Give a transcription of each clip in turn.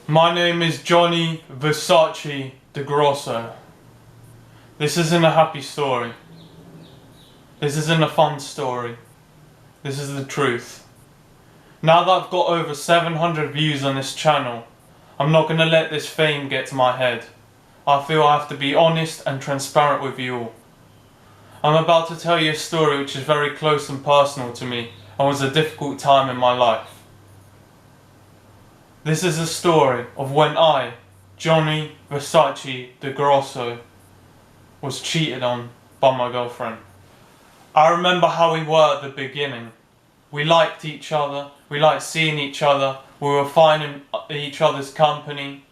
My name is Johnny Versace DeGrosso. This isn't a happy story. This isn't a fun story. This is the truth. Now that I've got over 700 views on this channel, I'm not going to let this fame get to my head. I feel I have to be honest and transparent with you all. I'm about to tell you a story which is very close and personal to me and was a difficult time in my life. This is a story of when I, Johnny Versace DeGrosso, was cheated on by my girlfriend. I remember how we were at the beginning. We liked each other, we liked seeing each other, we were fine in each other's company.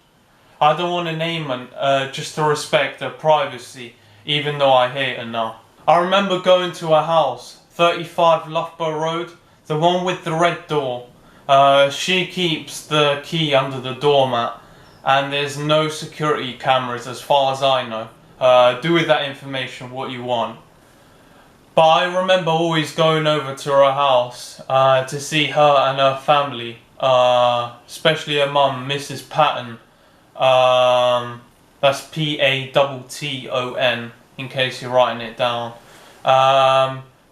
I don't want to name her just to respect her privacy, even though I hate her now. I remember going to her house, 35 Loughborough Road, the one with the red door. She keeps the key under the doormat and there's no security cameras as far as I know. Do with that information what you want. But I remember always going over to her house to see her and her family, especially her mum, Mrs. Patton. That's Patton, in case you're writing it down.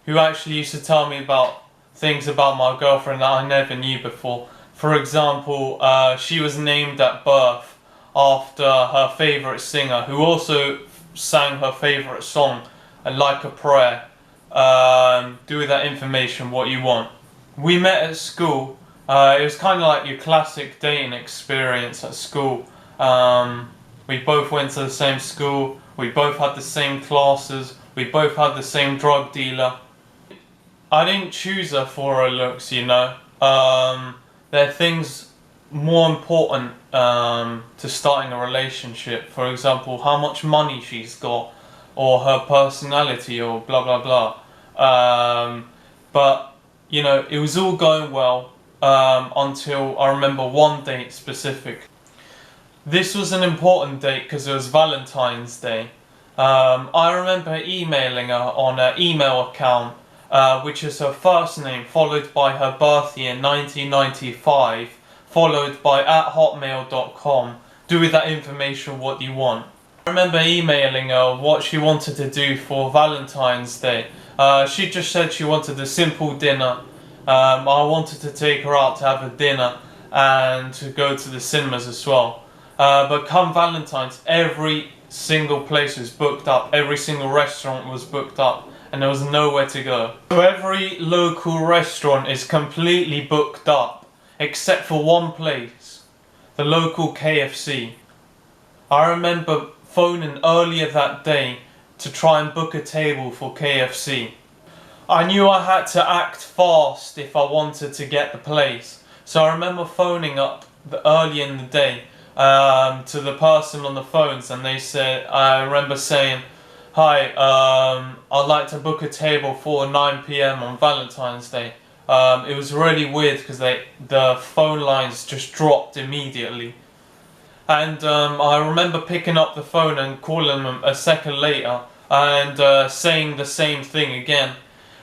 Who actually used to tell me about things about my girlfriend that I never knew before. For example, she was named at birth after her favourite singer, who also sang her favourite song, Like a Prayer. Do with that information what you want. We met at school. It was kind of like your classic dating experience at school. We both went to the same school, we both had the same classes, we both had the same drug dealer. I didn't choose her for her looks, you know. There are things more important to starting a relationship. For example, how much money she's got, or her personality, or blah blah blah. But you know, it was all going well until I remember one date specific. This was an important date because it was Valentine's Day. I remember emailing her on her email account, which is her first name followed by her birth year 1995, followed by @hotmail.com. Do with that information what you want. I remember emailing her what she wanted to do for Valentine's Day. She just said she wanted a simple dinner. I wanted to take her out to have a dinner and to go to the cinemas as well. But come Valentine's, every single place was booked up, every single restaurant was booked up, and there was nowhere to go. So every local restaurant is completely booked up, except for one place, the local KFC. I remember phoning earlier that day to try and book a table for KFC. I knew I had to act fast if I wanted to get the place, so I remember phoning up early in the day to the person on the phones, and they said, I remember saying, "Hi, I'd like to book a table for 9 PM on Valentine's Day." It was really weird because the phone lines just dropped immediately. And I remember picking up the phone and calling them a second later and saying the same thing again.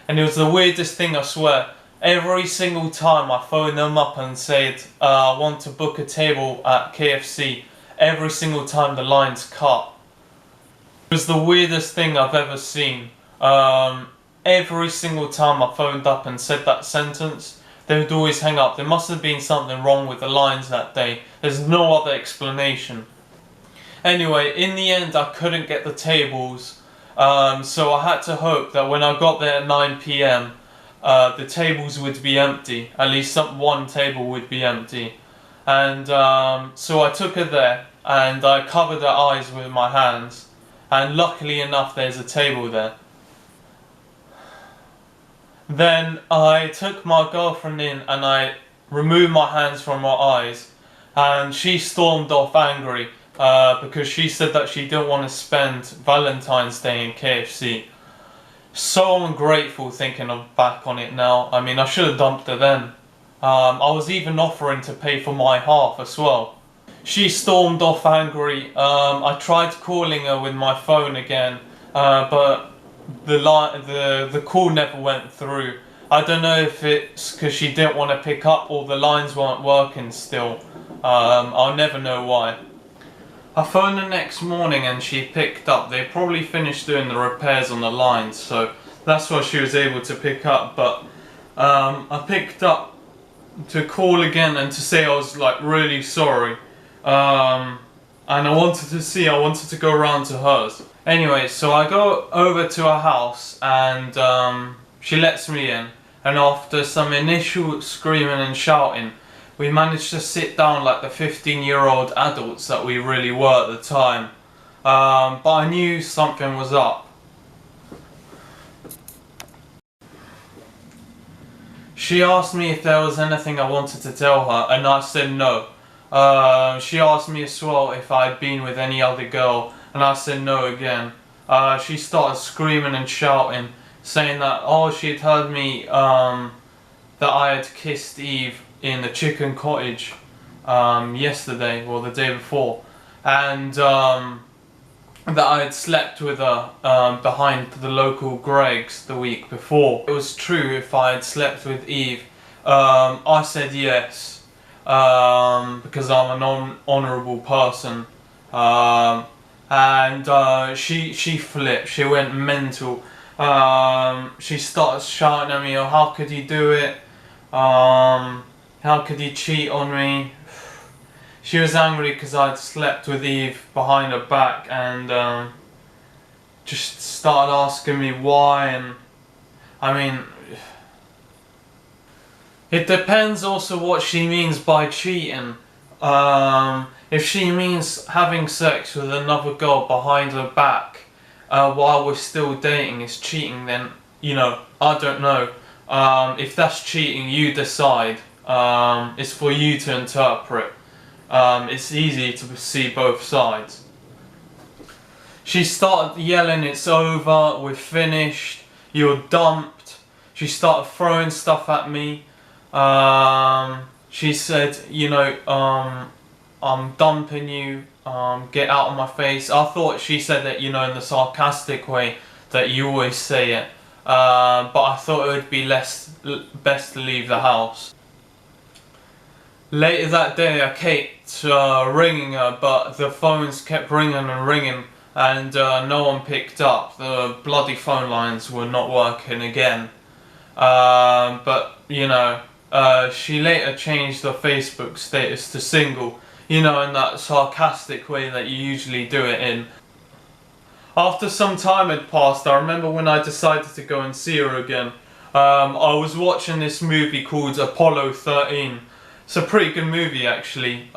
And it was the weirdest thing, I swear. Every single time I phoned them up and said, I want to book a table at KFC, every single time the lines cut. It was the weirdest thing I've ever seen. Every single time I phoned up and said that sentence, they would always hang up. There must have been something wrong with the lines that day. There's no other explanation. Anyway, in the end I couldn't get the tables, so I had to hope that when I got there at 9 PM, the tables would be empty. At least one table would be empty. And so I took her there and I covered her eyes with my hands, and luckily enough there's a table there. Then I took my girlfriend in and I removed my hands from her eyes, and she stormed off angry because she said that she didn't want to spend Valentine's Day in KFC. So ungrateful thinking back on it now. I mean, I should have dumped her then. I was even offering to pay for my half as well. She stormed off angry. I tried calling her with my phone again, but the call never went through. I don't know if it's because she didn't want to pick up or the lines weren't working still. I'll never know why. I phoned the next morning and she picked up. They probably finished doing the repairs on the lines, so that's why she was able to pick up. But I picked up to call again and to say I was like really sorry. And I wanted to go around to hers. Anyway, so I go over to her house and she lets me in. And after some initial screaming and shouting, we managed to sit down like the 15-year-old adults that we really were at the time. But I knew something was up. She asked me if there was anything I wanted to tell her, and I said no. She asked me as well if I had been with any other girl, and I said no again. She started screaming and shouting, saying that she had heard me that I had kissed Eve in the chicken cottage yesterday or the day before, and that I had slept with her behind the local Greggs the week before. It was true if I had slept with Eve. I said yes. Because I'm an honourable person, and she flipped. She went mental. She started shouting at me, "Oh, how could you do it? How could you cheat on me?" She was angry because I'd slept with Eve behind her back, and just started asking me why. And I mean, it depends also what she means by cheating. If she means having sex with another girl behind her back while we're still dating is cheating, then, I don't know. If that's cheating, you decide. It's for you to interpret. It's easy to see both sides. She started yelling, "It's over, we're finished, you're dumped." She started throwing stuff at me. She said, "I'm dumping you, get out of my face." I thought she said that, in the sarcastic way that you always say it, but I thought it would be best to leave the house. Later that day I kept ringing her, but the phones kept ringing and ringing, and no one picked up. The bloody phone lines were not working again. But, she later changed her Facebook status to single, in that sarcastic way that you usually do it in. After some time had passed, I remember when I decided to go and see her again. I was watching this movie called Apollo 13. It's a pretty good movie, actually.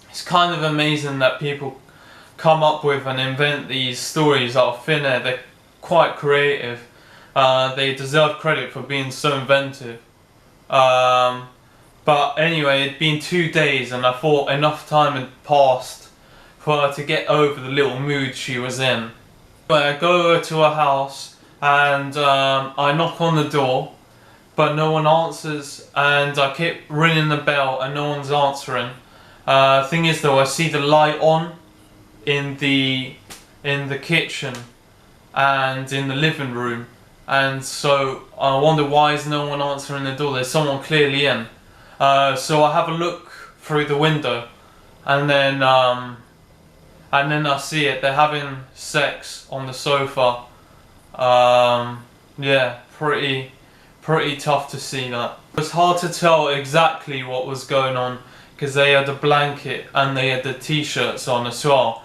It's kind of amazing that people come up with and invent these stories out of thin air. They're quite creative. They deserve credit for being so inventive. But anyway, it'd been 2 days and I thought enough time had passed for her to get over the little mood she was in. But I go over to her house and I knock on the door, but no one answers, and I keep ringing the bell and no one's answering. Thing is though, I see the light on in the kitchen and in the living room. And so I wonder, why is no one answering the door? There's someone clearly in. So I have a look through the window, and then I see it. They're having sex on the sofa. Yeah, pretty tough to see that. It was hard to tell exactly what was going on because they had a blanket and they had the t-shirts on as well.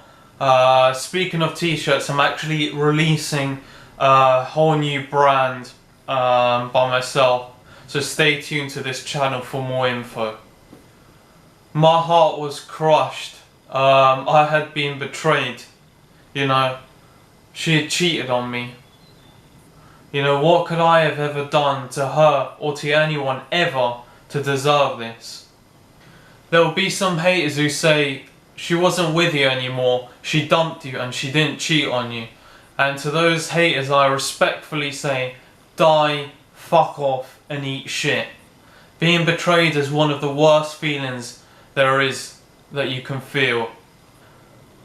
Speaking of t-shirts, I'm actually releasing a whole new brand by myself, so stay tuned to this channel for more info. My heart was crushed. I had been betrayed. She had cheated on me. What could I have ever done to her or to anyone ever to deserve this? There will be some haters who say she wasn't with you anymore, she dumped you and she didn't cheat on you. And to those haters I respectfully say, die, fuck off and eat shit. Being betrayed is one of the worst feelings there is that you can feel.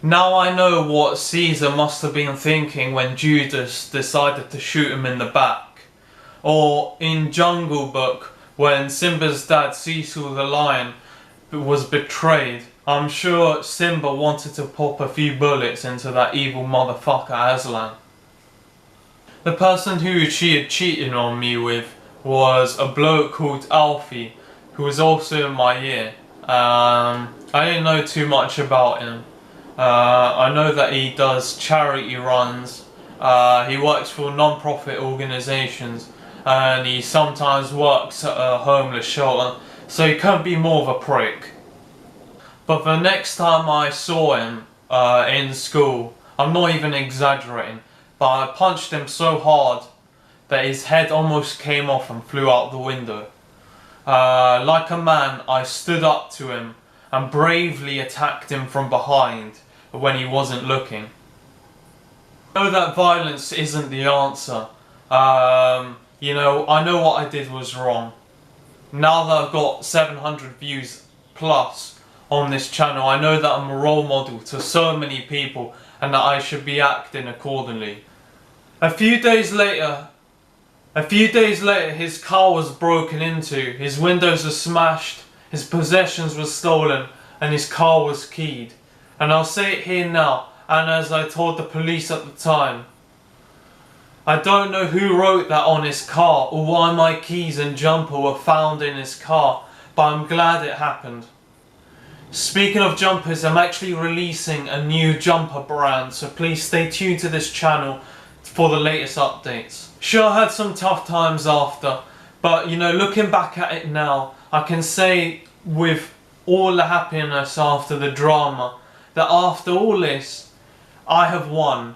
Now I know what Caesar must have been thinking when Judas decided to shoot him in the back. Or in Jungle Book, when Simba's dad Cecil the lion was betrayed. I'm sure Simba wanted to pop a few bullets into that evil motherfucker Aslan. The person who she had cheated on me with was a bloke called Alfie, who was also in my year. I didn't know too much about him. I know that he does charity runs, he works for non-profit organisations, and he sometimes works at a homeless shelter, so he couldn't be more of a prick. But the next time I saw him in school, I'm not even exaggerating, but I punched him so hard that his head almost came off and flew out the window. Like a man, I stood up to him and bravely attacked him from behind when he wasn't looking. I know that violence isn't the answer. You know, I know what I did was wrong. Now that I've got 700 views plus on this channel, I know that I'm a role model to so many people and that I should be acting accordingly. A few days later, his car was broken into, his windows were smashed, his possessions were stolen, and his car was keyed. And I'll say it here now, and as I told the police at the time, I don't know who wrote that on his car or why my keys and jumper were found in his car, but I'm glad it happened. Speaking of jumpers, I'm actually releasing a new jumper brand, so please stay tuned to this channel for the latest updates. Sure, I had some tough times after, but you know, looking back at it now, I can say with all the happiness after the drama, that after all this, I have won.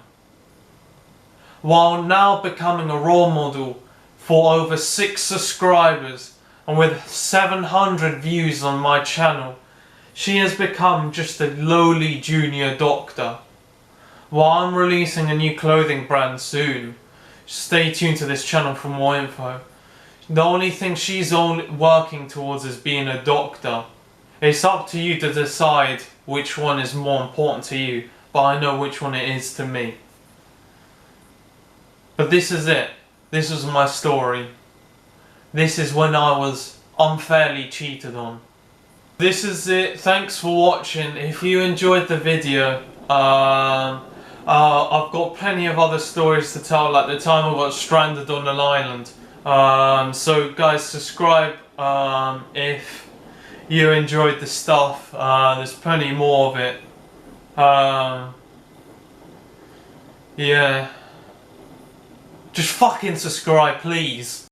While now becoming a role model for over 6 subscribers and with 700 views on my channel, she has become just a lowly junior doctor. While I'm releasing a new clothing brand soon, stay tuned to this channel for more info. The only thing she's working towards is being a doctor. It's up to you to decide which one is more important to you, but I know which one it is to me. But this is it. This was my story. This is when I was unfairly cheated on. This is it. Thanks for watching. If you enjoyed the video, I've got plenty of other stories to tell, like the time I got stranded on an island. So guys, subscribe if you enjoyed the stuff. There's plenty more of it. Yeah. Just fucking subscribe, please.